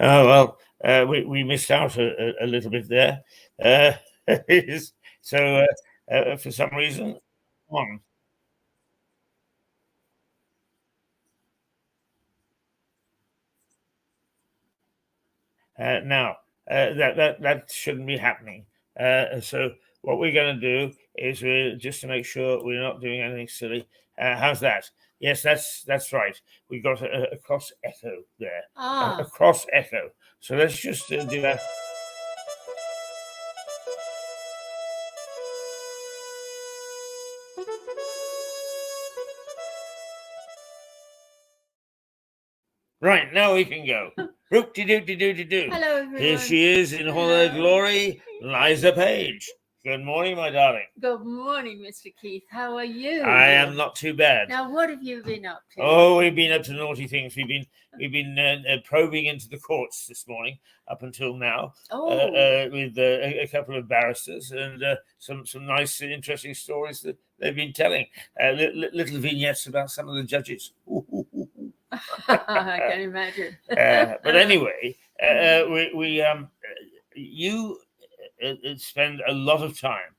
Oh, well, we missed out a little bit there. Uh, so, for some reason, on. Now, that shouldn't be happening. So, what we're going to do is just to make sure we're not doing anything silly. How's that? Yes, that's right. We got a cross echo there, a cross echo. So let's just do that. Right, now we can go. Roop-de-doo-de-doo-de-doo. Hello, everyone. Here she is in all her glory, Liza Page. Good morning, my darling. Good morning, Mr. Keith. How are you? I am not too bad. Now, what have you been up to? Oh, we've been up to naughty things. We've been probing into the courts this morning up until now, with a couple of barristers and some nice, interesting stories that they've been telling. Little vignettes about some of the judges. I can imagine. But anyway, you spend a lot of time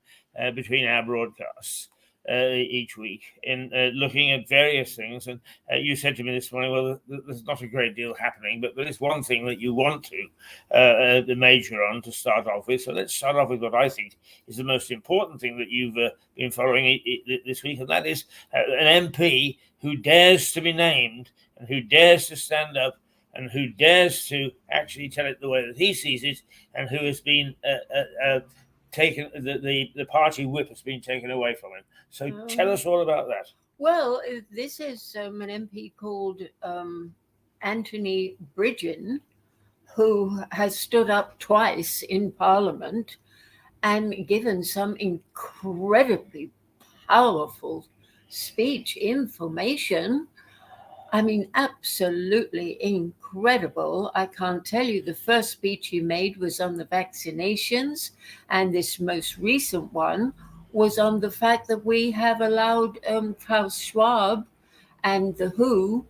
between our broadcasts each week in looking at various things. And you said to me this morning, well, there's not a great deal happening, but there is one thing that you want to major on to start off with. So let's start off with what I think is the most important thing that you've been following this week, and that is an MP who dares to be named and who dares to stand up and who dares to actually tell it the way that he sees it, and who has been taken, the party whip has been taken away from him. So tell us all about that. Well, this is an MP called Anthony Bridgen, who has stood up twice in Parliament and given some incredibly powerful speech, information. I mean, absolutely incredible. I can't tell you. The first speech he made was on the vaccinations, and this most recent one was on the fact that we have allowed Klaus Schwab and the WHO,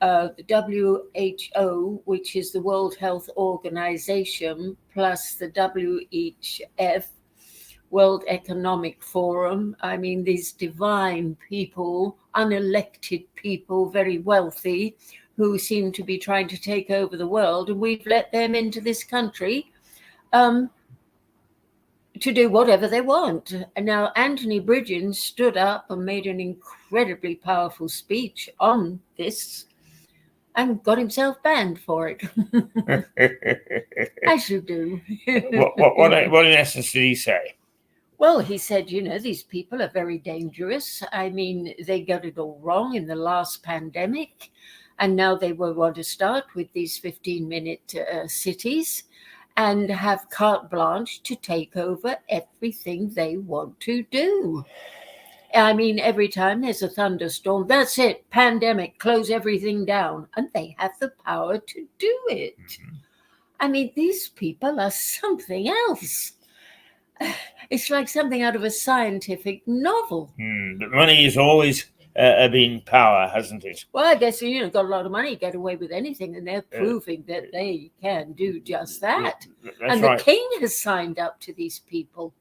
the WHO, which is the World Health Organization, plus the WHF, World Economic Forum. I mean, these divine people, unelected people, very wealthy, who seem to be trying to take over the world, and we've let them into this country to do whatever they want. And now Anthony Bridgen stood up and made an incredibly powerful speech on this and got himself banned for it. As you do. What in essence did he say? Well, he said, these people are very dangerous. I mean, they got it all wrong in the last pandemic, and now they will want to start with these 15-minute cities and have carte blanche to take over everything they want to do. I mean, every time there's a thunderstorm, that's it, pandemic, close everything down, and they have the power to do it. Mm-hmm. I mean, these people are something else. It's like something out of a scientific novel. But money has always been power, hasn't it? Well, I guess, got a lot of money, get away with anything, and they're proving that they can do just that. And the king has signed up to these people.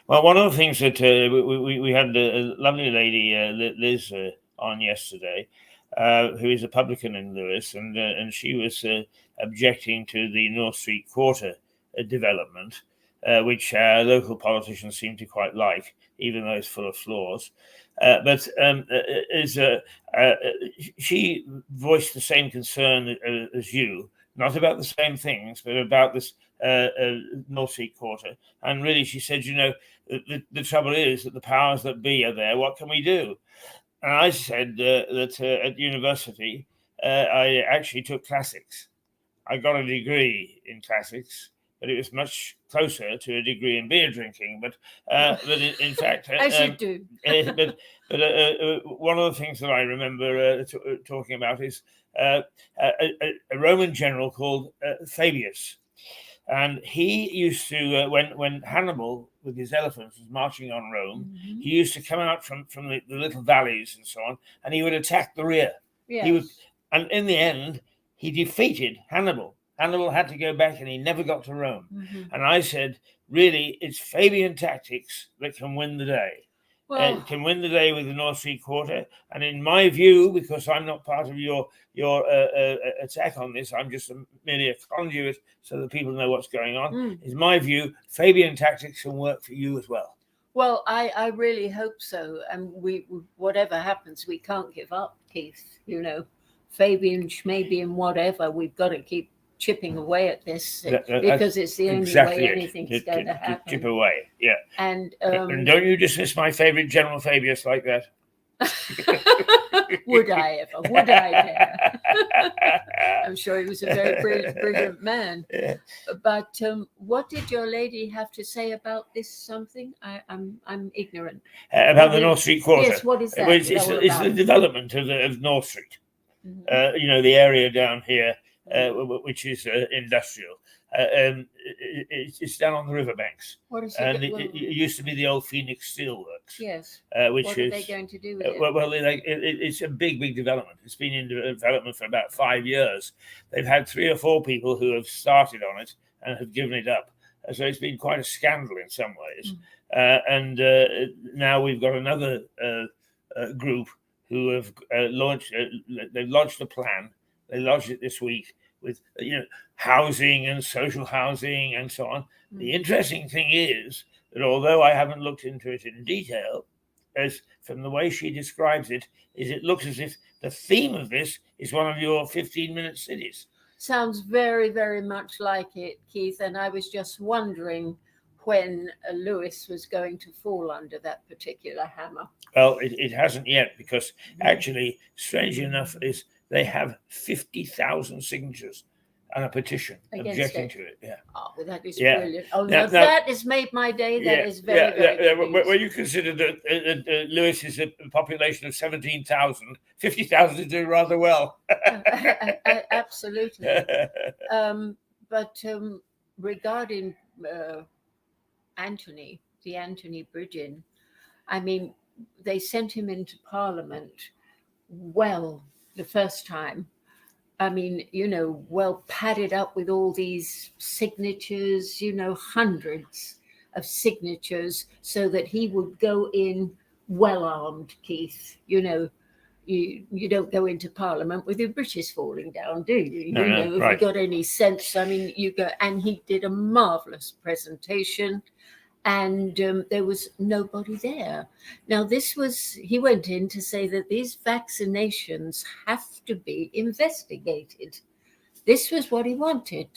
Well, one of the things that we had a lovely lady, Liz, on yesterday, who is a publican in Lewis, and she was objecting to the North Street Quarter development, which local politicians seem to quite like, even though it's full of flaws. But she voiced the same concern as you, not about the same things, but about this North Street Quarter. And really, she said, the trouble is that the powers that be are there. What can we do? And I said that at university, I actually took classics. I got a degree in classics, but it was much closer to a degree in beer drinking. But in fact, as you do. but one of the things that I remember talking about is a Roman general called Fabius, and he used to when Hannibal with his elephants was marching on Rome, mm-hmm. he used to come out from the little valleys and so on, and he would attack the rear. Yes. He would, and in the end, he defeated Hannibal. Hannibal had to go back and he never got to Rome. And I said, really, it's Fabian tactics that can win the day. Well, Can win the day with the North Street Quarter. And in my view, because I'm not part of your attack on this, I'm just merely a conduit so that people know what's going on. In my view, Fabian tactics can work for you as well. Well, I really hope so. And we, whatever happens, we can't give up, Keith. You know, Fabian, Schmabian, whatever, we've got to keep chipping away at this because it's the only way anything's going to happen. Chip away, yeah. And don't you dismiss my favourite General Fabius like that. Would I ever? Would I dare? I'm sure he was a very brilliant man. Yeah. But what did your lady have to say about this? Something I'm ignorant about the North Street Quarter. Yes, what is that? It's the development of North Street. You know, the area down here, which is industrial. It's down on the riverbanks. What is it? And it used to be the old Phoenix Steelworks. Yes. Which what are they going to do with it? Well, it's a big development. It's been in development for about 5 years. They've had 3 or 4 people who have started on it and have given it up. So it's been quite a scandal in some ways. And now we've got another group who have launched. They've launched a plan. They launched it this week with housing and social housing and so on. The interesting thing is that although I haven't looked into it in detail, as from the way she describes it, it looks as if the theme of this is one of your 15-minute cities. Sounds very, very much like it, Keith. And I was just wondering when Lewis was going to fall under that particular hammer. Well, it hasn't yet, because actually, strange enough, is they have 50,000 signatures on a petition objecting to it. Yeah. Oh, well, that is brilliant. Oh, now, that has made my day. That is very, very good. When you consider that Lewis is a population of 17,000, 50,000 is doing rather well. Absolutely. But regarding Anthony Bridgen, I mean, they sent him into Parliament the first time. I mean, well padded up with all these signatures, hundreds of signatures, so that he would go in well armed, Keith. You don't go into Parliament with your britches falling down, do you? No, if right. you got any sense, I mean, you go. And he did a marvelous presentation. And there was nobody there. Now, he went in to say that these vaccinations have to be investigated. This was what he wanted.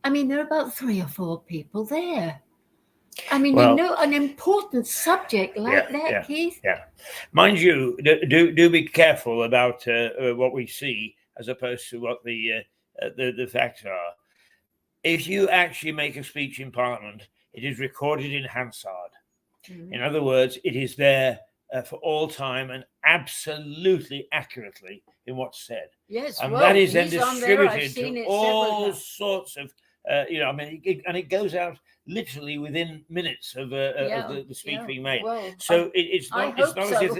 I mean, there are about 3 or 4 people there. I mean, an important subject like that, Keith. Yeah. Mind you, do be careful about what we see as opposed to what the facts are. If you actually make a speech in Parliament, it is recorded in Hansard. In other words, it is there for all time and absolutely accurately in what's said. Yes, and that is then distributed to all sorts of, it goes out literally within minutes of the speech being made. Well, it's not as if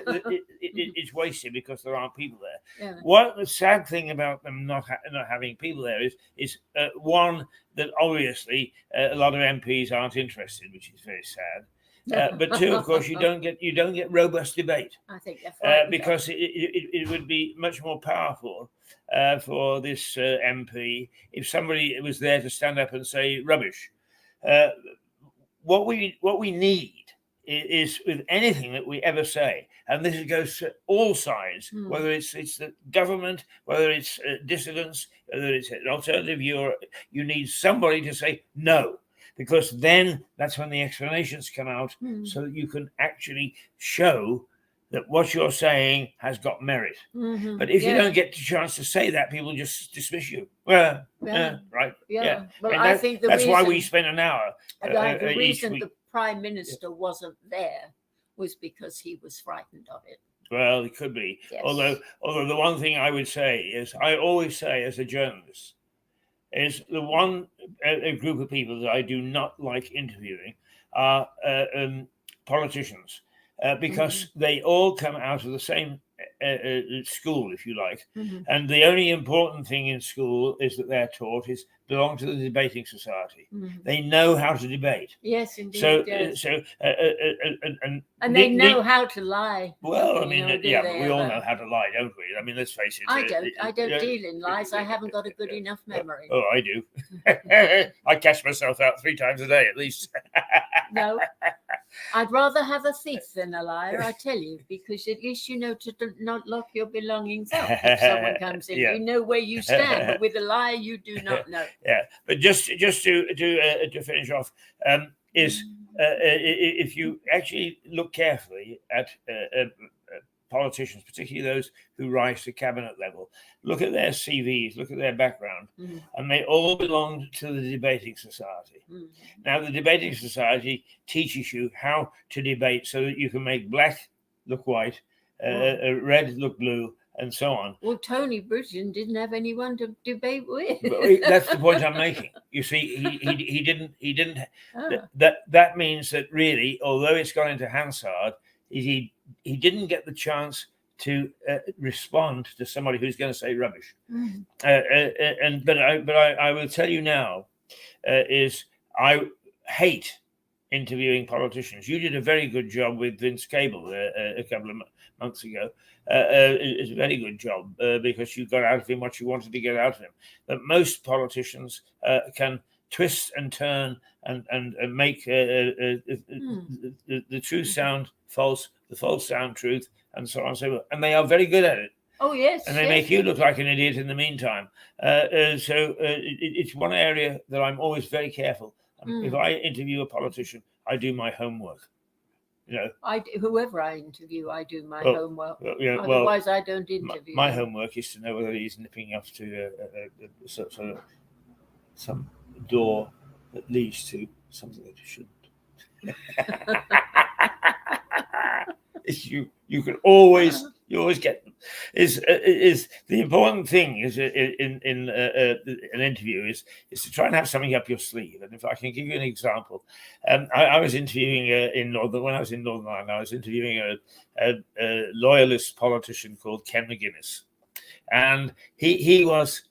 it's wasted because there aren't people there. Yeah. What the sad thing about them not having people there is one, that obviously a lot of MPs aren't interested, which is very sad. But 2, of course, you don't get robust debate. I think that's right, because it would be much more powerful for this MP if somebody was there to stand up and say rubbish. What we need is with anything that we ever say, and this goes to all sides, whether it's the government, whether it's dissidents, whether it's an alternative view, you need somebody to say no. Because then that's when the explanations come out, so that you can actually show that what you're saying has got merit. But if you don't get the chance to say that, people just dismiss you. Right. Yeah. Well, I think that's why we spend an hour. The reason the Prime Minister wasn't there was because he was frightened of it. Well, it could be. Yes. Although the one thing I would say is, I always say as a journalist, is the one a group of people that I do not like interviewing are politicians, because they all come out of the same school, if you like. Mhm. And the only important thing in school is that they're taught is belong to the debating society. Mhm. They know how to debate. Yes, indeed. So, yes. and they know how to lie. Well, I You mean, know, do yeah, they but we all ever? know how to lie, don't we? I mean, let's face it. I don't. I don't deal in lies. I haven't got a good enough memory. Oh, I do. I catch myself out 3 times a day at least. No, I'd rather have a thief than a liar, I tell you, because at least you know to not lock your belongings up if someone comes in. Yeah. You know where you stand, but with a liar, you do not know. Yeah, but just to finish off, is if you actually look carefully at politicians, particularly those who rise to cabinet level, look at their CVs, look at their background, and they all belong to the debating society. Now, the debating society teaches you how to debate so that you can make black look white, red look blue, and so on. Well, Tony Bridgen didn't have anyone to debate with. That's the point I'm making. You see, he didn't. Ah. That means that really, although it's gone into Hansard, he didn't get the chance to respond to somebody who's going to say rubbish. But I will tell you now, is I hate interviewing politicians. You did a very good job with Vince Cable a couple of months ago. It's a very good job because you got out of him what you wanted to get out of him. But most politicians can twist and turn and make the truth sound false, the false sound truth, and so on and so forth. And they are very good at it. Oh, yes. And they make you look like an idiot in the meantime. It's one area that I'm always very careful. If I interview a politician, I do my homework. You know, whoever I interview, I do my homework. Otherwise, I don't interview. My homework is to know whether he's nipping off to some door that leads to something that you shouldn't. You can always get them. Is the important thing is in an interview is to try and have something up your sleeve. And if I can give you an example, I was interviewing when I was in Northern Ireland, I was interviewing a loyalist politician called Ken McGuinness. And he was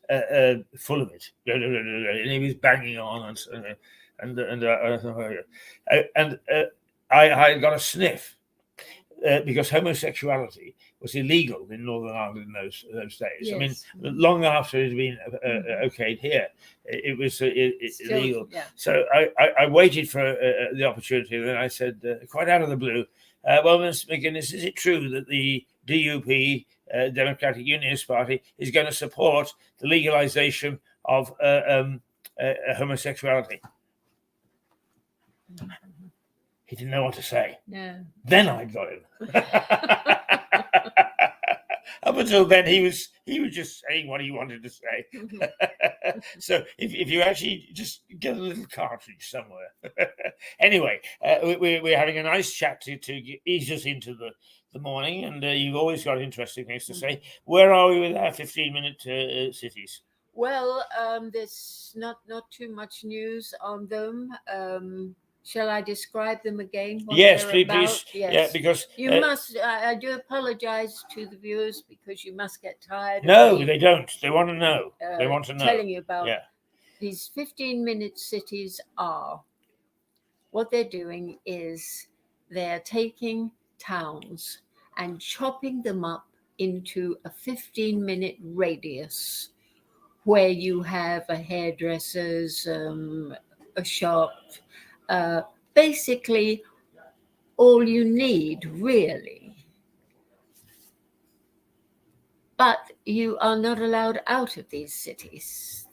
full of it, and he was banging on, and I got a sniff because homosexuality was illegal in Northern Ireland in those days. Yes. I mean, long after it had been okayed here, it was illegal. Yeah. So I waited for the opportunity, and then I said, quite out of the blue, well, Mr. McGuinness, is it true that the DUP, Democratic Unionist Party, is going to support the legalization of homosexuality? He didn't know what to say. No. Then I got him. Up until then, he was just saying what he wanted to say. So if you actually just get a little cartridge somewhere. Anyway, we're having a nice chat to ease us into the morning, and you've always got interesting things to say. Where are we with our 15-minute cities? Well, there's not too much news on them. Shall I describe them again? Yes, please. Yes. Yeah, because you must. I do apologize to the viewers because you must get tired. No, they don't. They want to know. They want to know. Telling you about these 15-minute cities are. What they're doing is they're taking towns and chopping them up into a 15-minute radius where you have a hairdresser's, a shop. Basically all you need, really. But you are not allowed out of these cities.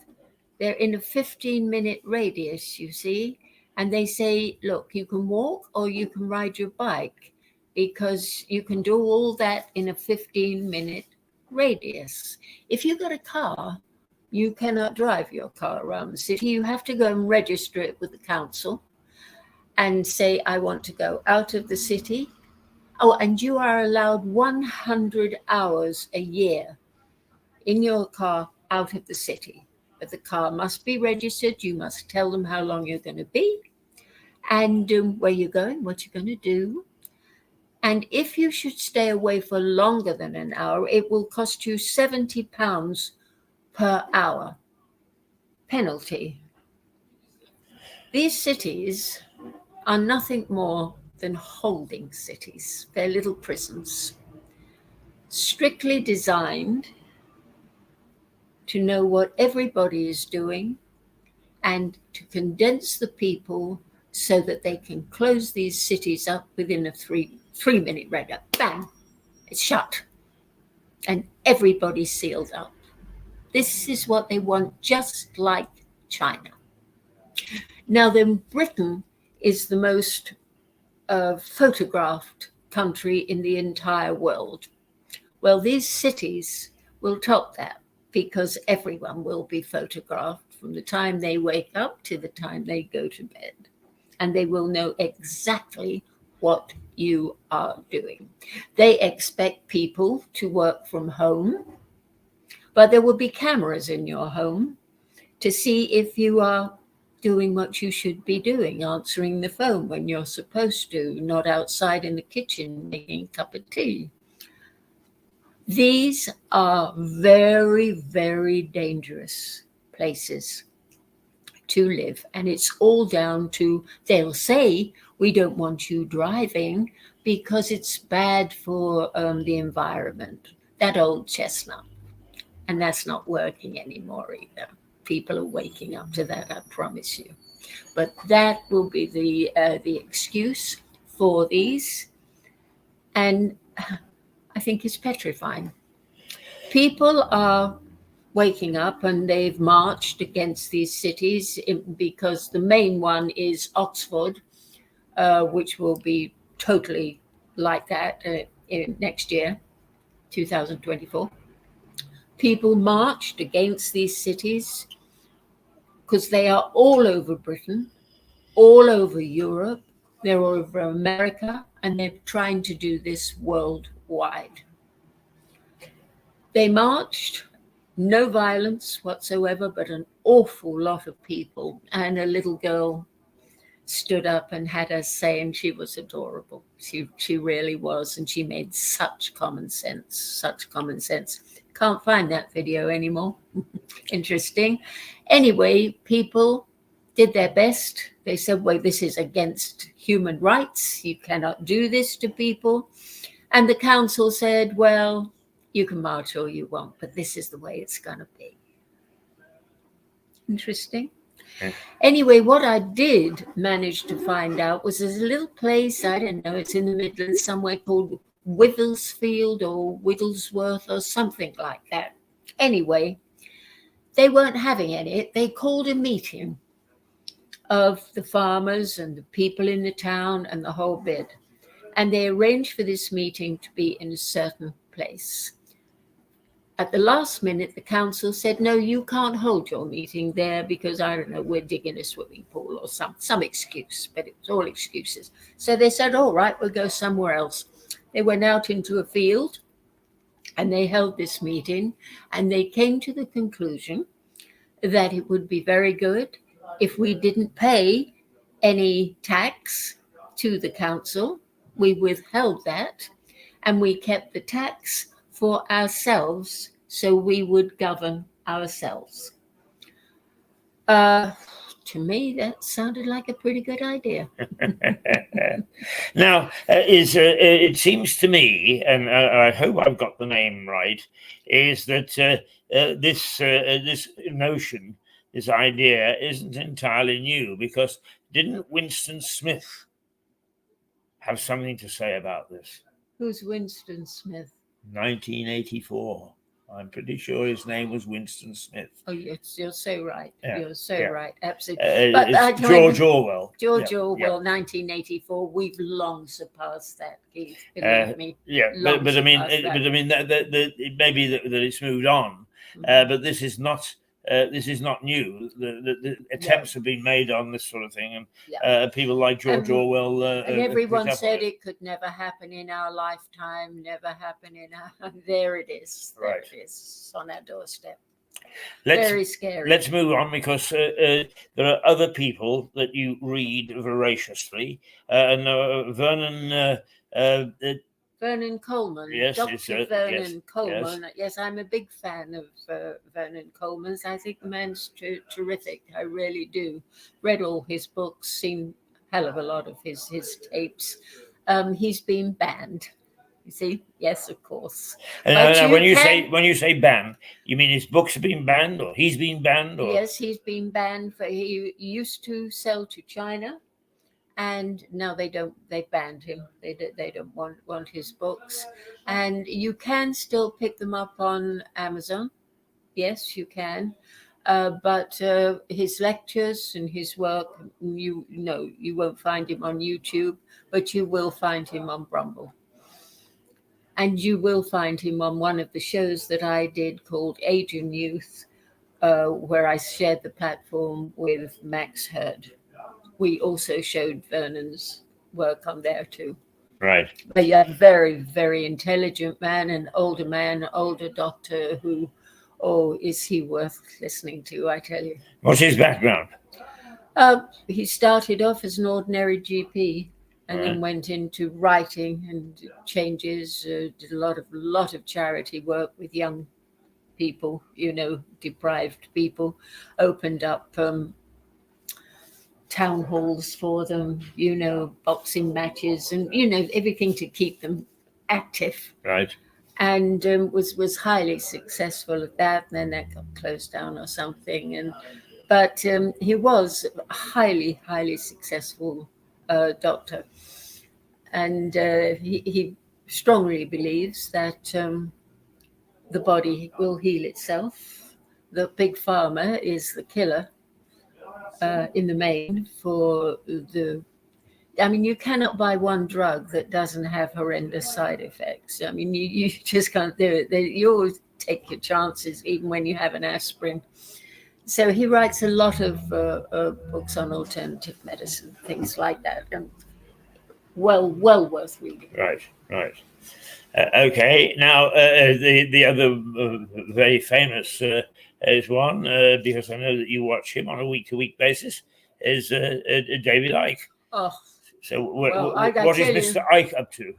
They're in a 15-minute radius, you see, and they say, look, you can walk or you can ride your bike because you can do all that in a 15-minute radius. If you've got a car, you cannot drive your car around the city. You have to go and register it with the council and say, I want to go out of the city. Oh, and you are allowed 100 hours a year in your car out of the city. But the car must be registered. You must tell them how long you're going to be and where you're going, what you're going to do. And if you should stay away for longer than an hour, it will cost you £70 per hour penalty. These cities are nothing more than holding cities. They're little prisons, strictly designed to know what everybody is doing and to condense the people so that they can close these cities up within a three-minute radar. Bang, it's shut. And everybody's sealed up. This is what they want, just like China. Now, then, Britain is the most photographed country in the entire world. Well, these cities will top that because everyone will be photographed from the time they wake up to the time they go to bed. And they will know exactly what you are doing. They expect people to work from home, but there will be cameras in your home to see if you are doing what you should be doing, answering the phone when you're supposed to, not outside in the kitchen making a cup of tea. These are very, very dangerous places to live. And it's all down to, they'll say, we don't want you driving because it's bad for the environment. That old chestnut. And that's not working anymore either. People are waking up to that, I promise you. But that will be the excuse for these. And I think it's petrifying. People are waking up and they've marched against these cities because the main one is Oxford, which will be totally like that next year, 2024. People marched against these cities because they are all over Britain, all over Europe, they're all over America, and they're trying to do this worldwide. They marched, no violence whatsoever, but an awful lot of people. And a little girl stood up and had us saying she was adorable. She really was. And she made such common sense. Can't find that video anymore. Interesting. Anyway, people did their best. They said, well, this is against human rights. You cannot do this to people. And the council said, well, you can march all you want, but this is the way it's going to be. Interesting. Okay. Anyway, what I did manage to find out was there's a little place, I don't know, it's in the Midlands somewhere called Withlesfield or Wigglesworth or something like that. Anyway, they weren't having any. They called a meeting of the farmers and the people in the town and the whole bit. And they arranged for this meeting to be in a certain place. At the last minute, the council said, no, you can't hold your meeting there because, I don't know, we're digging a swimming pool or some excuse, but it was all excuses. So they said, all right, we'll go somewhere else. They went out into a field and they held this meeting, and they came to the conclusion that it would be very good if we didn't pay any tax to the council. We withheld that and we kept the tax for ourselves, so we would govern ourselves. To me, that sounded like a pretty good idea. Now, it seems to me, and I hope I've got the name right, is that this notion, this idea, isn't entirely new, because didn't Winston Smith have something to say about this? Who's Winston Smith? 1984. I'm pretty sure his name was Winston Smith. Oh, you're so right. Yeah. You're so right. Absolutely. But George Orwell. George Orwell, 1984. We've long surpassed that, Keith. Believe me. Yeah, but I mean, it may be that it's moved on, but this is not. This is not new. The attempts have been made on this sort of thing, and people like George Orwell. And everyone said it could never happen in our lifetime, never happen in our. There it is. There it is on our doorstep. Very scary. Let's move on, because there are other people that you read voraciously. Vernon. Vernon Coleman, Yes, Dr. Vernon yes, Coleman. Yes, I'm a big fan of Vernon Coleman's. I think the man's terrific. I really do. Read all his books, seen a hell of a lot of his tapes. He's been banned. You see, yes, of course. And when you say banned, you mean his books have been banned, or he's been banned, or? Yes, he's been banned. He used to sell to China, and now they don't. They banned him. They don't want his books, and you can still pick them up on Amazon. Yes, you can. But his lectures and his work, you won't find him on YouTube, but you will find him on Rumble. And you will find him on one of the shows that I did called Asian Youth, where I shared the platform with Max Hurd. We also showed Vernon's work on there too. Right. But yeah, very, very intelligent man, an older doctor who, oh, is he worth listening to, I tell you. What's his background? He started off as an ordinary GP, and then went into writing and changes, did a lot of charity work with young people, deprived people, opened up town halls for them, boxing matches and, everything to keep them active. Right. And was highly successful at that. And then that got closed down or something. But he was a highly, highly successful doctor. And he strongly believes that the body will heal itself. The big pharma is the killer in the main for the. I mean, you cannot buy one drug that doesn't have horrendous side effects. I mean, you just can't do it. You always take your chances, even when you have an aspirin. So he writes a lot of books on alternative medicine, things like that. And well worth reading. Right. Okay. Now, the other very famous is one, because I know that you watch him on a week-to-week basis, is David Icke. Oh. So what is Mr. Icke up to?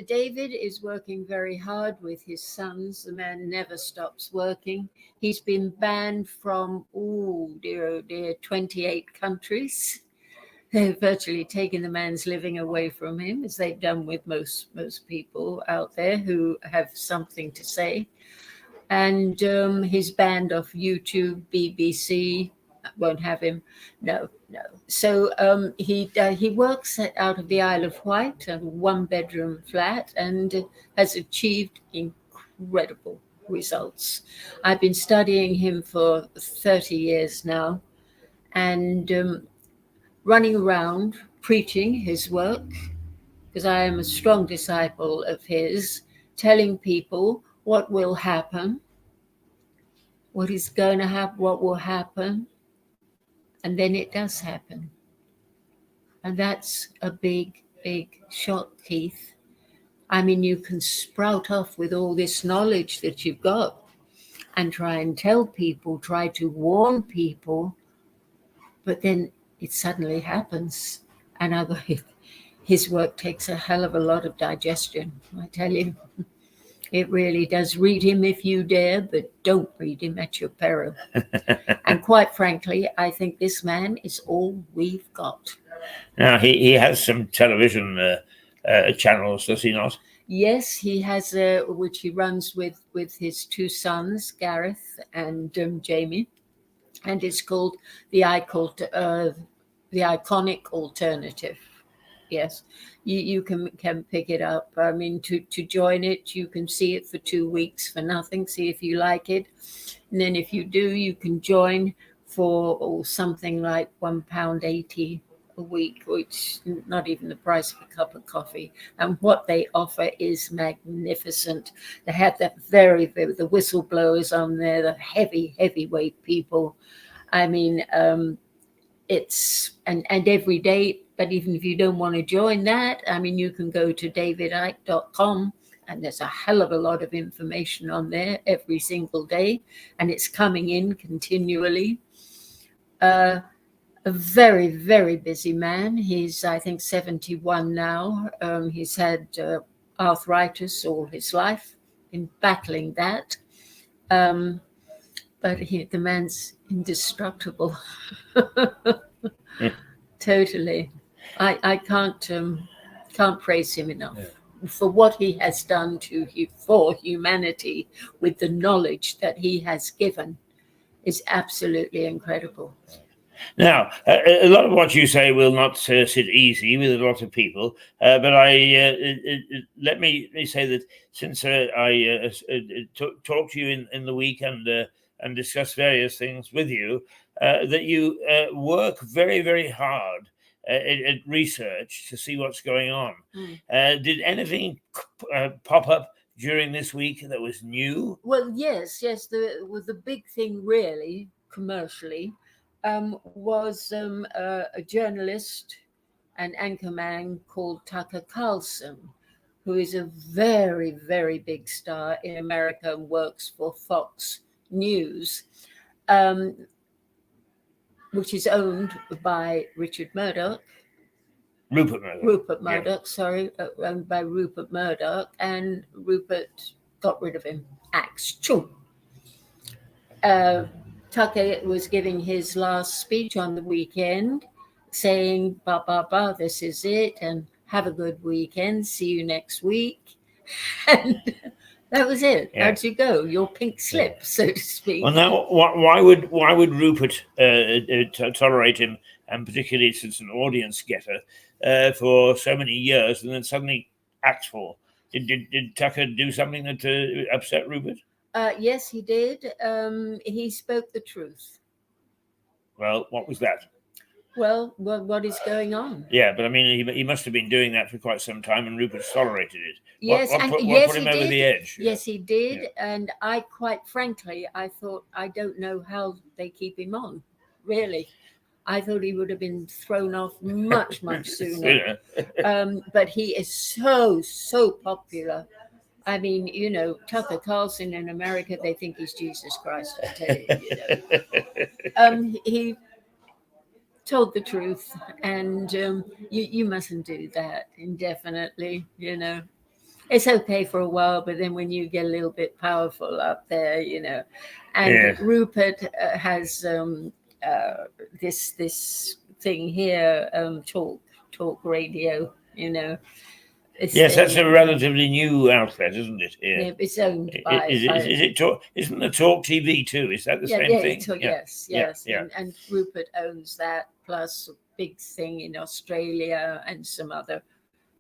David is working very hard with his sons. The man never stops working. He's been banned from, 28 countries. They've virtually taken the man's living away from him, as they've done with most people out there who have something to say. And he's banned off YouTube, BBC, won't have him. No. So he works out of the Isle of Wight, a one-bedroom flat, and has achieved incredible results. I've been studying him for 30 years now, and running around preaching his work, because I am a strong disciple of his, telling people what will happen, what is going to happen, what will happen, and then it does happen. And that's a big, big shock, Keith. I mean, you can sprout off with all this knowledge that you've got and try and tell people, try to warn people, but then it suddenly happens. And his work takes a hell of a lot of digestion, I tell you. It really does. Read him if you dare, but don't read him at your peril. And quite frankly, I think this man is all we've got. Now, he has some television channels, does he not? Yes, he has, which he runs with his two sons, Gareth and Jamie. And it's called the Iconic Alternative. Yes, you can pick it up. I mean, to join it, you can see it for 2 weeks for nothing. See if you like it, and then if you do, you can join for something like £1.80 a week, which is not even the price of a cup of coffee. And what they offer is magnificent. They have that the whistleblowers on there, the heavyweight people. I mean, it's and every day. But even if you don't want to join that, I mean, you can go to davidicke.com and there's a hell of a lot of information on there every single day, and it's coming in continually. A very, very busy man. He's, I think, 71 now. He's had arthritis all his life, been battling that. But the man's indestructible. Totally. I can't praise him enough for what he has done for humanity with the knowledge that he has given. Is absolutely incredible. Now, a lot of what you say will not sit easy with a lot of people, but let me say that since I talked to you in the week and discuss various things with you, that you work very, very hard at research to see what's going on. Did anything pop up during this week that was new? Well, yes. The big thing, really, commercially, was a journalist and anchorman called Tucker Carlson, who is a very, very big star in America and works for Fox News, which is owned by Rupert Murdoch. Sorry, owned by Rupert Murdoch, and Rupert got rid of him. Axe. Tucker was giving his last speech on the weekend, saying, this is it, and have a good weekend. See you next week. And that was it. Yeah. How'd you go? Your pink slip, so to speak. Well, now, why would Rupert tolerate him, and particularly since an audience getter, for so many years, and then suddenly axe for? Did Tucker do something that upset Rupert? Yes, he did. He spoke the truth. Well, what was that? Well, what is going on? Yeah, but I mean, he must have been doing that for quite some time, and Rupert tolerated it. Yes, what put him over the edge? Yes, he did. Yeah. And I, quite frankly, I thought, I don't know how they keep him on, really. I thought he would have been thrown off much, much sooner. But he is so popular. I mean, Tucker Carlson in America, they think he's Jesus Christ. I tell you, he told the truth, and you mustn't do that indefinitely. It's okay for a while, but then when you get a little bit powerful up there, and Rupert has this thing here, talk radio, Yes, that's a relatively new outlet, isn't it? Yeah, it's owned by. Isn't the Talk TV too? Is that the same thing? Yes. And Rupert owns that, plus a big thing in Australia and some other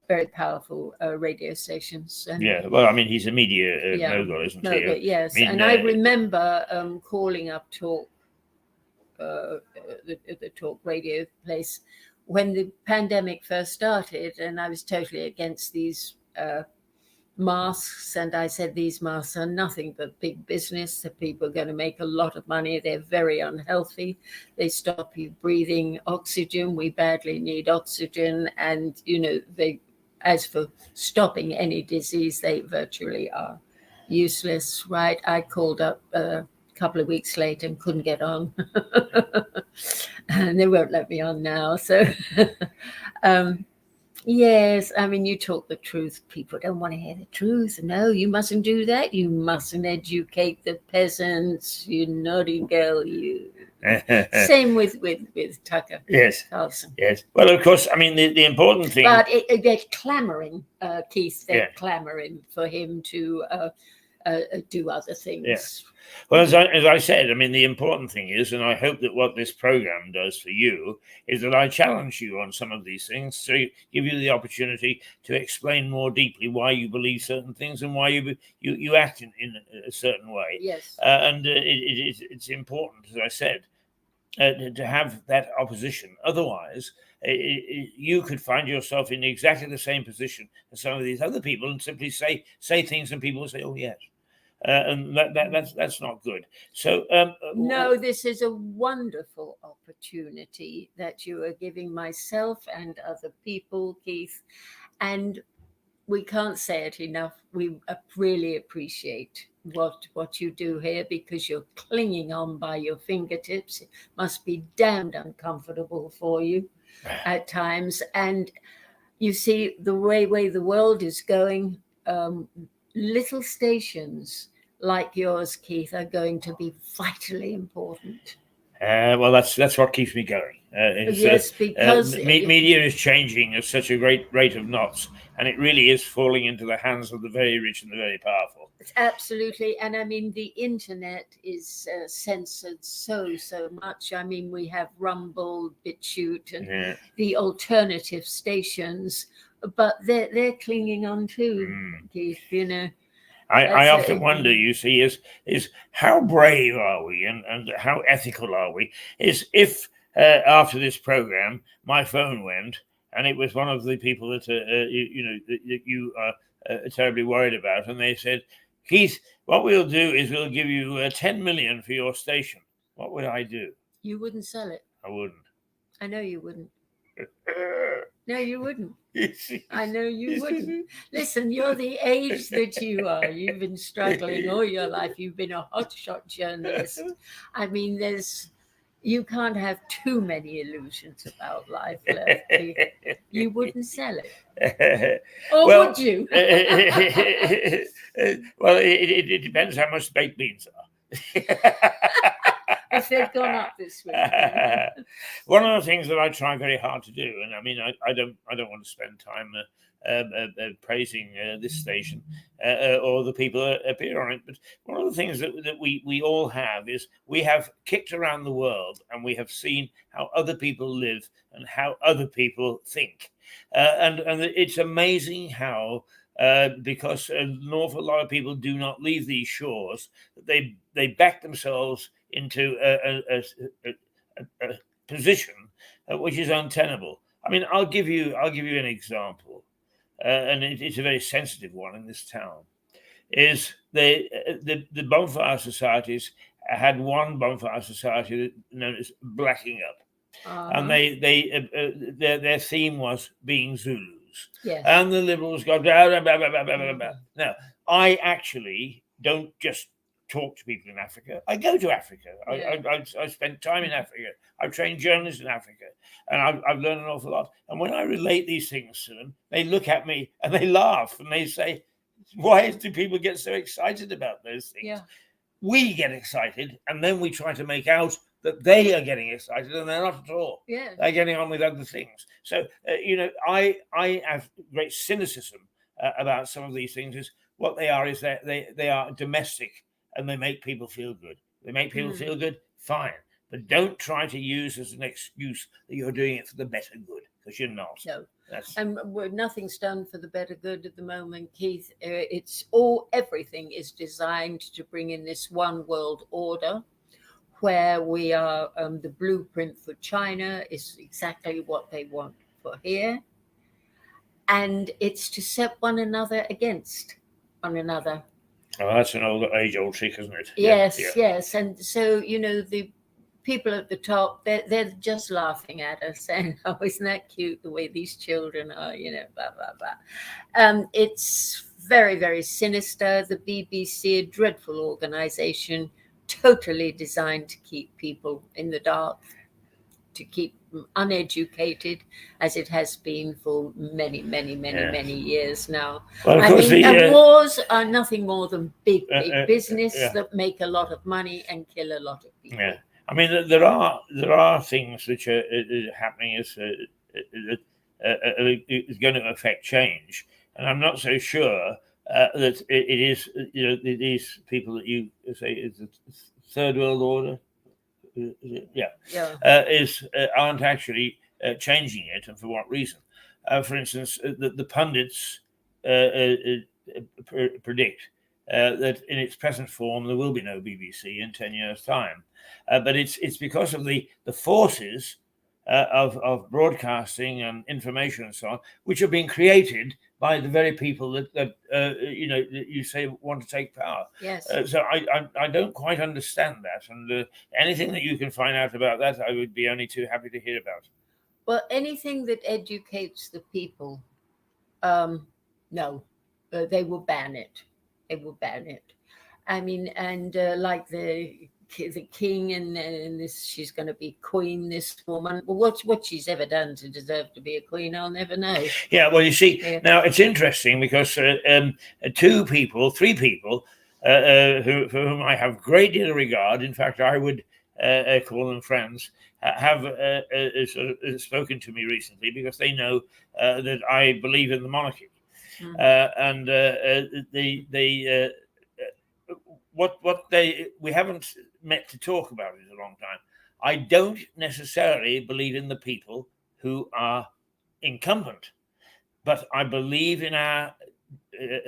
very powerful radio stations. And, well, I mean, he's a media mogul, isn't he? Yes, I remember calling up Talk, the Talk radio place, when the pandemic first started, and I was totally against these masks, and I said these masks are nothing but big business. The people are going to make a lot of money. They're very unhealthy. They stop you breathing oxygen. We badly need oxygen, and as for stopping any disease, they virtually are useless. Right? I called up a couple of weeks later and couldn't get on. And they won't let me on now. So, yes, I mean, you talk the truth. People don't want to hear the truth. No, you mustn't do that. You mustn't educate the peasants. You naughty girl, you. Same with Tucker. Yes. Carlson. Yes. Well, of course, I mean, the important thing. But they're clamoring, Keith. They're clamoring for him to do other things. Yeah. Well, as I said, I mean, the important thing is, and I hope that what this program does for you is that I challenge you on some of these things, so give you the opportunity to explain more deeply why you believe certain things and why you act in a certain way. Yes. And it's important, as I said, to have that opposition. Otherwise, you could find yourself in exactly the same position as some of these other people and simply say things, and people will say, "Oh, yes." And that's not good. So no, this is a wonderful opportunity that you are giving myself and other people, Keith. And we can't say it enough. We really appreciate what you do here, because you're clinging on by your fingertips. It must be damned uncomfortable for you at times. And you see the way the world is going. Little stations like yours, Keith, are going to be vitally important. Well, that's what keeps me going. Yes, because Media is changing at such a great rate of knots, and it really is falling into the hands of the very rich and the very powerful. Absolutely. And I mean, the internet is censored so much. I mean, we have Rumble, BitChute, and the alternative stations, but they're clinging on too, Keith, you know. I often wonder, you see, is how brave are we, and how ethical are we? Is if after this program my phone went and it was one of the people that that you are terribly worried about, and they said, Keith, what we'll do is we'll give you 10 million for your station. What would I do? You wouldn't sell it. I wouldn't. I know you wouldn't. No, you wouldn't. I know you wouldn't. Listen, you're the age that you are. You've been struggling all your life. You've been a hotshot journalist. I mean, you can't have too many illusions about life left. You wouldn't sell it. Or would you? Well, it depends how much baked beans are. If they've gone up this week. One of the things that I try very hard to do, and I mean, I don't want to spend time praising this station or the people that appear on it, but one of the things that we all have is we have kicked around the world, and we have seen how other people live and how other people think, and it's amazing how. Because an awful lot of people do not leave these shores, they back themselves into a position which is untenable. I mean, I'll give you an example, and it's a very sensitive one in this town. Is the bonfire societies had one bonfire society known as Blacking Up, and their theme was being Zulu. Yes. And the Liberals go blah, blah, blah, blah, blah, blah, blah. Now, I actually don't just talk to people in Africa. I go to Africa. Yeah. I spent time in Africa. I've trained journalists in Africa, and I've learned an awful lot. And when I relate these things to them, they look at me and they laugh and they say, why do people get so excited about those things? Yeah. We get excited, and then we try to make out that they are getting excited, and they're not at all. Yeah. They're getting on with other things. So, I have great cynicism about some of these things. Is what they are is that they are domestic, and they make people feel good. They make people feel good, fine. But don't try to use as an excuse that you're doing it for the better good, because you're not. No. And nothing's done for the better good at the moment, Keith. Everything is designed to bring in this one world order, where we are, the blueprint for China is exactly what they want for here. And it's to set one another against one another. Oh, that's an age-old trick, isn't it? Yes. And so, the people at the top, they're just laughing at us, saying, oh, isn't that cute, the way these children are, blah, blah, blah. It's very, very sinister. The BBC, a dreadful organization, totally designed to keep people in the dark, to keep them uneducated, as it has been for many years now. Well, of course, and wars are nothing more than big business that make a lot of money and kill a lot of people. Yeah. I mean, there are things which are happening as is going to affect change, and I'm not so sure that it is. These people that you say is the third world order, aren't actually changing it, and for what reason? For instance, the pundits predict that in its present form there will be no BBC in 10 years' time. But it's because of the forces of broadcasting and information and so on, which are being created by the very people that you say want to take power. Yes. So I don't quite understand that, and anything that you can find out about that, I would be only too happy to hear about. Well, anything that educates the people No, they will ban it. They will ban it. I mean, and like the king and this, she's going to be queen. This woman. Well, what she's ever done to deserve to be a queen, I'll never know. Yeah, well, you see, Yeah. now it's interesting because three people for whom I have great deal of regard. In fact, I would call them friends. Have sort of spoken to me recently because they know that I believe in the monarchy, and we haven't met to talk about it in a long time. I don't necessarily believe in the people who are incumbent, but I believe in our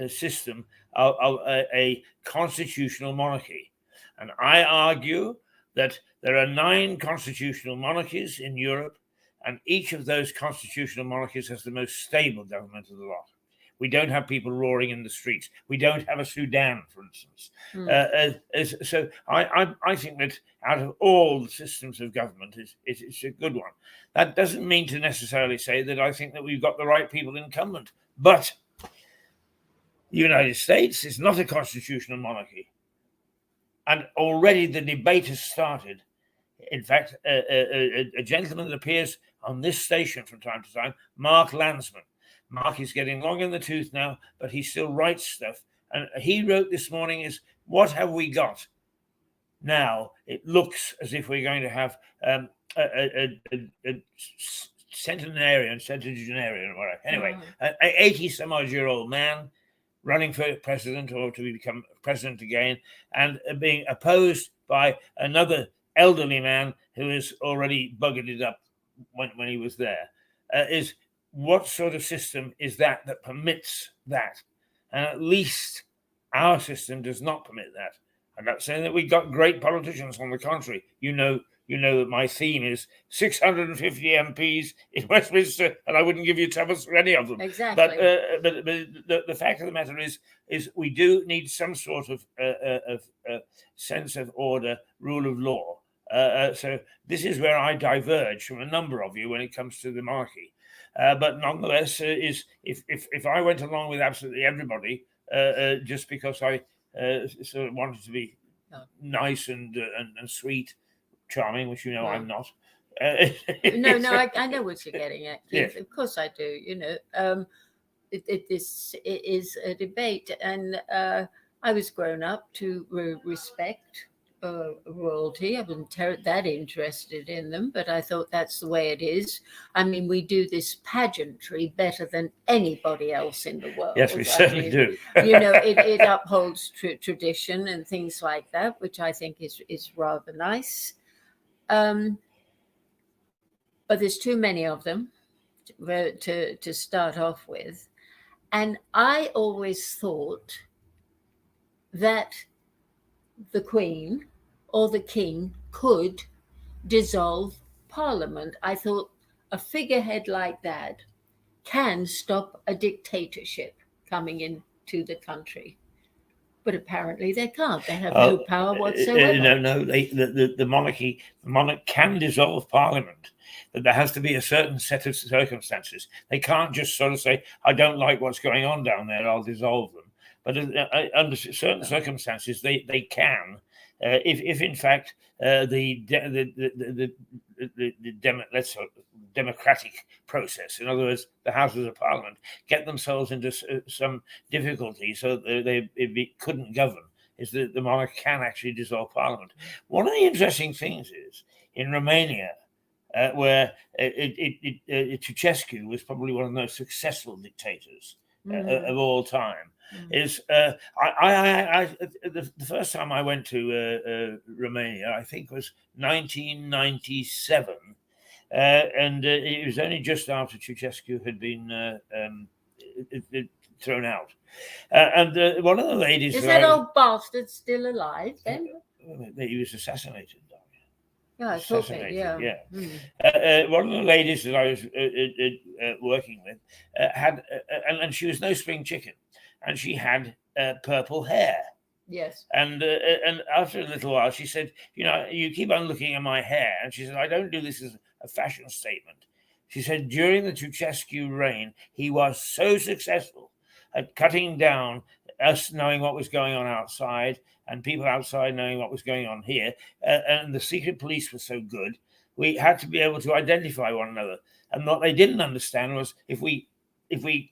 system of a constitutional monarchy. And I argue that there are 9 constitutional monarchies in Europe, and each of those constitutional monarchies has the most stable government of the lot. We don't have people roaring in the streets. We don't have a Sudan, for instance. So I think that out of all the systems of government, it's a good one. That doesn't mean to necessarily say that I think that we've got the right people incumbent. But the United States is not a constitutional monarchy. And already the debate has started. In fact, a gentleman that appears on this station from time to time, Mark Landsman. Mark is getting long in the tooth now, but he still writes stuff. And he wrote this morning is, what have we got? Now, it looks as if we're going to have a centenarian, whatever. Anyway, an 80-some-odd-year-old man running for president or to become president again, and being opposed by another elderly man who has already buggered it up when he was there. Is what sort of system is that permits that? And at least our system does not permit that. I'm not saying that we've got great politicians. On the contrary, you know that my theme is 650 MPs in Westminster, and I wouldn't give you troubles for any of them. Exactly. But the fact of the matter is we do need some sort of sense of order, rule of law. So this is where I diverge from a number of you when it comes to the monarchy. But nonetheless, if I went along with absolutely everybody just because I sort of wanted to be nice and sweet, charming, which I'm not. No, I know what you're getting at, Keith. Yes. Of course I do. This is a debate, and I was grown up to respect royalty. I wasn't that interested in them, but I thought that's the way it is. I mean, we do this pageantry better than anybody else in the world. Yes, we certainly do. It upholds tradition and things like that, which I think is rather nice. But there's too many of them to start off with. And I always thought that the Queen or the King could dissolve Parliament. I thought a figurehead like that can stop a dictatorship coming into the country. But apparently they can't. They have no power whatsoever. No. The monarch can dissolve Parliament, but there has to be a certain set of circumstances. They can't just sort of say, "I don't like what's going on down there. I'll dissolve them." But under certain circumstances, they can. If in fact the democratic process, in other words, the Houses of Parliament, get themselves into some difficulty so that they couldn't govern, is that the monarch can actually dissolve Parliament. One of the interesting things is in Romania, where Ceausescu was probably one of the most successful dictators of all time. Is the first time I went to Romania, I think was 1997, and it was only just after Ceausescu had been thrown out. And one of the ladies... Is that old bastard still alive then? He was assassinated. Yeah, I thought it, yeah. One of the ladies that I was working with had, and she was no spring chicken, and she had purple hair. Yes. And after a little while, she said, you keep on looking at my hair. And she said, I don't do this as a fashion statement. She said, during the Ceausescu reign, he was so successful at cutting down us knowing what was going on outside and people outside knowing what was going on here. And the secret police were so good, we had to be able to identify one another. And what they didn't understand was if we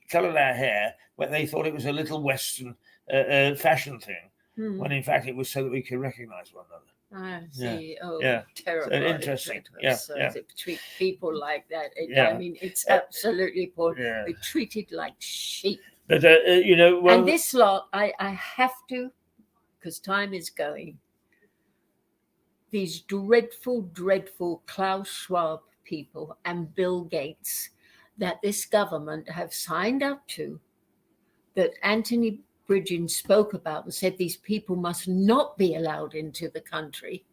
colored our hair, well, they thought it was a little Western fashion thing, when in fact it was so that we could recognize one another. I see. Yeah. Oh, Yeah. terrible. So interesting. Yeah. So Yeah. to treat people like that, Yeah. I mean, it's absolutely poor. Yeah. They're treated like sheep. But you know, well, And this lot, I have to, because time is going. These dreadful, dreadful Klaus Schwab people and Bill Gates that this government have signed up to, that Anthony Bridgen spoke about and said these people must not be allowed into the country.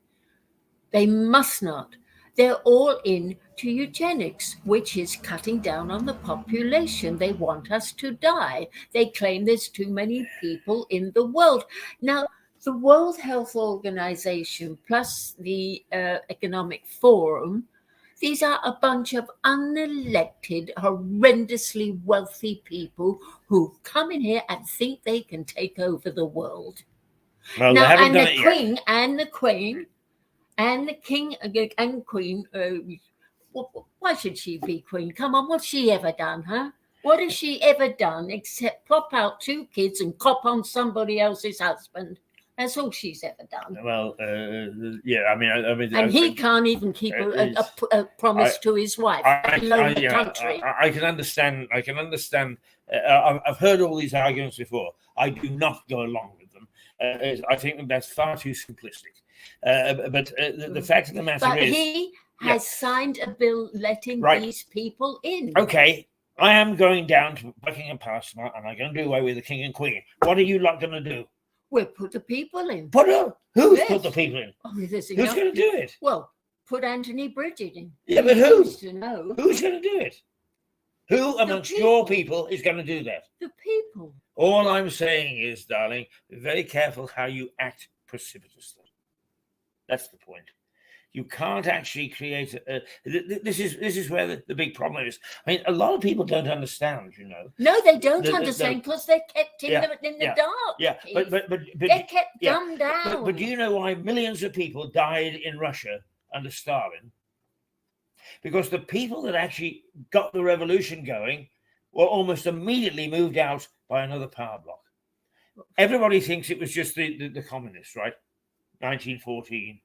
They must not. They're all into eugenics, which is cutting down on the population. They want us to die. They claim there's too many people in the world. Now, the World Health Organization plus the Economic Forum, these are a bunch of unelected, horrendously wealthy people who come in here and think they can take over the world. well, Now, they haven't and done the it yet. Queen and the Queen and the King and Queen, why should she be Queen? Come on, what's she ever done, huh? What has she ever done except plop out 2 kids and cop on somebody else's husband? That's all she's ever done. Well, yeah, I mean, And he can't even keep a promise to his wife, let alone the country. I can understand. I can understand. I've heard all these arguments before. I do not go along with them. I think that that's far too simplistic. But the fact of the matter But is, he has signed a bill letting Right. these people in. okay, I am going down to Buckingham Palace tomorrow, and I'm going to do away with the King and Queen. What are you lot going to do? We'll put the people in. Who's Yes. put the people in? Oh, there's Who's enough. going to do it? Well, put Anthony Bridgen in. Yeah, but He who? needs to know. Who's going to do it? Who amongst your people is going to do that? The people. All I'm saying is, darling, be very careful how you act precipitously. That's the point. You can't actually create this is where the big problem is. I mean, a lot of people don't understand, you know. No, they don't The- understand because they're kept in Yeah, the yeah, dark. Yeah, Keith. but They're kept yeah, dumbed down. but do you know why millions of people died in Russia under Stalin? Because the people that actually got the revolution going were almost immediately moved out by another power bloc. Everybody thinks it was just the communists, right? 1914.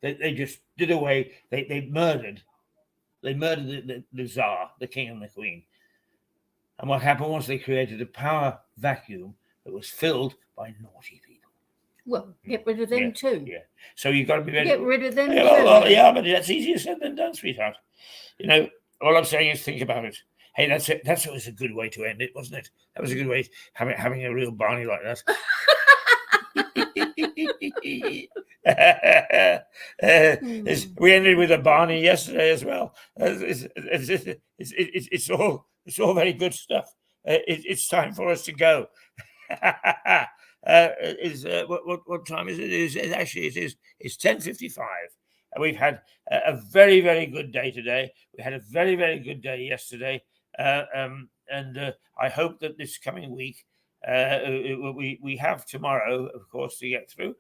They just did away. They murdered the Tsar, the King and the Queen. And what happened was they created a power vacuum that was filled by naughty people. Well, get rid of them too. Yeah. So you've got to be ready. Get rid of them too. Yeah, but that's easier said than done, sweetheart. You know, all I'm saying is think about it. Hey, that's it. That was a good way to end it, wasn't it? That was a good way having a real Barney like that. We ended with a Barney yesterday as well. It's all very good stuff. It's time for us to go. What time is it? It's 10:55. We've had a very, very good day today. We had a very, very good day yesterday, and I hope that this coming week we have tomorrow, of course, to get through,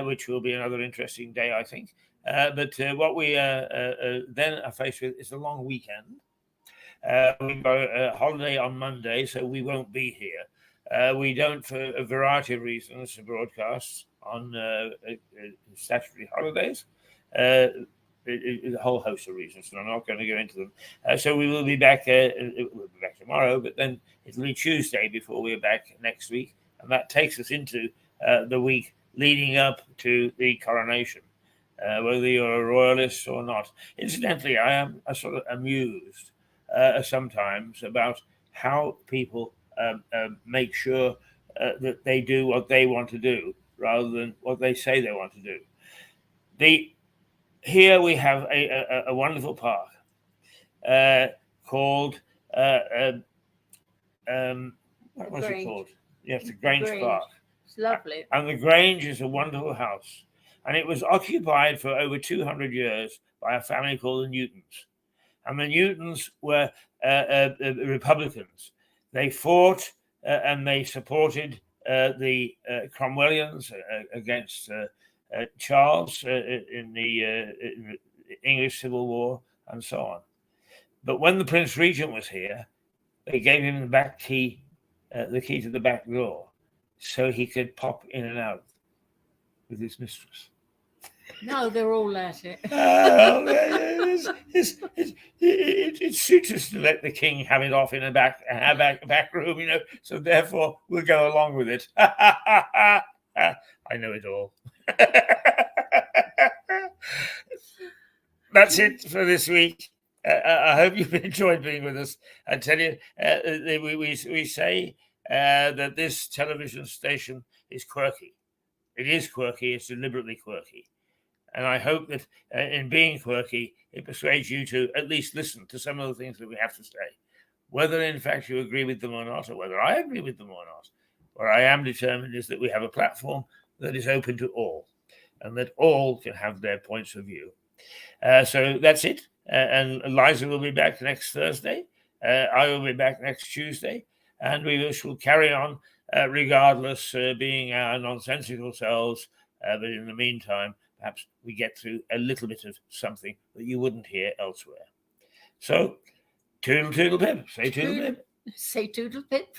which will be another interesting day, I think. But what we then are faced with is a long weekend. We've got a holiday on Monday, so we won't be here. We don't, for a variety of reasons, broadcast on statutory holidays. A whole host of reasons, and I'm not going to go into them. So we will be back. We'll be back tomorrow, but then it'll be Tuesday before we're back next week, and that takes us into the week leading up to the coronation, whether you're a royalist or not. Incidentally, I am sort of amused sometimes about how people make sure that they do what they want to do rather than what they say they want to do. Here we have a wonderful park called what was it called? Yes, the Grange Park. It's lovely. And the Grange is a wonderful house, and it was occupied for over 200 years by a family called the Newtons. And the Newtons were Republicans. They fought and they supported the Cromwellians against Charles in the English Civil War and so on. But when the Prince Regent was here, they gave him the key to the back door, so he could pop in and out with his mistress. No, they're all at it. It suits us to let the king have it off in a back room, So therefore, we'll go along with it. I know it all. That's it for this week. I hope you've enjoyed being with us. I tell you, we say that this television station is quirky. It is quirky. It's deliberately quirky. And I hope that in being quirky, it persuades you to at least listen to some of the things that we have to say. Whether, in fact, you agree with them or not, or whether I agree with them or not, what I am determined is that we have a platform that is open to all, and that all can have their points of view. So that's it. And Liza will be back next Thursday. I will be back next Tuesday. And we shall carry on regardless, being our nonsensical selves. But in the meantime, perhaps we get through a little bit of something that you wouldn't hear elsewhere. So, toodle, toodle, pip. Say toodle, pip. Say toodle, pip.